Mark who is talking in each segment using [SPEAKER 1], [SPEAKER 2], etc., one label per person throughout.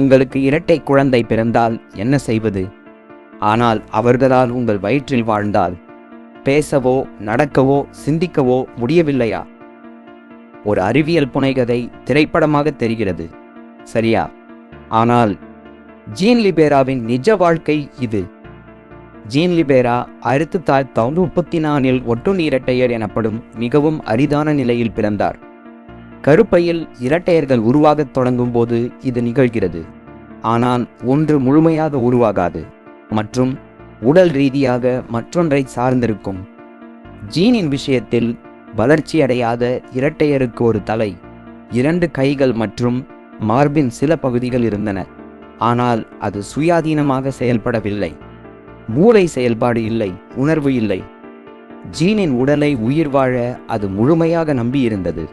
[SPEAKER 1] உங்களுக்கு இரட்டை குழந்தை பிறந்தால் என்ன செய்வது? ஆனால் அவர்களால் உங்கள் வயிற்றில் வாழ்ந்தால் பேசவோ நடக்கவோ சிந்திக்கவோ முடியவில்லையா? ஒரு அறிவியல் புனைகதை திரைப்படமாக தெரிகிறது, சரியா? ஆனால் ஜீன் லிபேராவின் நிஜ வாழ்க்கை இது. ஜீன் லிபேரா 1934 ஒட்டுண்ணி இரட்டையர் எனப்படும் மிகவும் அரிதான நிலையில் பிறந்தார். கருப்பையில் இரட்டையர்கள் உருவாகத் தொடங்கும் போது இது நிகழ்கிறது. ஆனால் ஒன்று முழுமையாக உருவாகாது மற்றும் உடல் ரீதியாக மற்றொன்றை சார்ந்திருக்கும். ஜீனின் விஷயத்தில் வளர்ச்சியடையாத இரட்டையருக்கு ஒரு தலை, 2 கைகள் மற்றும் மார்பின் சில பகுதிகள் இருந்தன. ஆனால் அது சுயாதீனமாக செயல்படவில்லை. மூளை செயல்பாடு இல்லை, உணர்வு இல்லை. ஜீனின் உடலை உயிர் வாழ அது முழுமையாக நம்பியிருந்தது.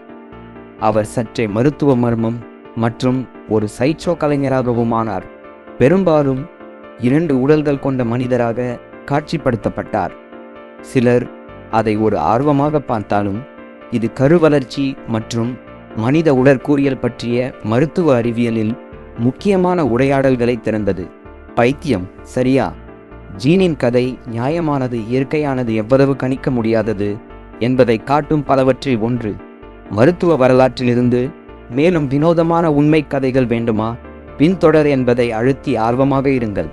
[SPEAKER 1] அவர் சற்றே மருத்துவ மர்மம் மற்றும் ஒரு சைட்ஷோ கலைஞராகவும் ஆனார். பெரும்பாலும் 2 உடல்கள் கொண்ட மனிதராக காட்சிப்படுத்தப்பட்டார். சிலர் அதை ஒரு ஆர்வமாக பார்த்தாலும் இது கருவளர்ச்சி மற்றும் மனித உடற்கூறியல் பற்றிய மருத்துவ அறிவியலில் முக்கியமான உரையாடல்களை திறந்தது. பைத்தியம், சரியா? ஜீனின் கதை நியாயமானது, இயற்கையானது, எவ்வளவு கணிக்க முடியாதது என்பதை காட்டும் பலவற்றில் ஒன்று. மருத்துவ வரலாற்றிலிருந்து மேலும் வினோதமான உண்மை கதைகள் வேண்டுமா? பின்தொடர் என்பதை அழுத்தி ஆர்வமாக இருங்கள்.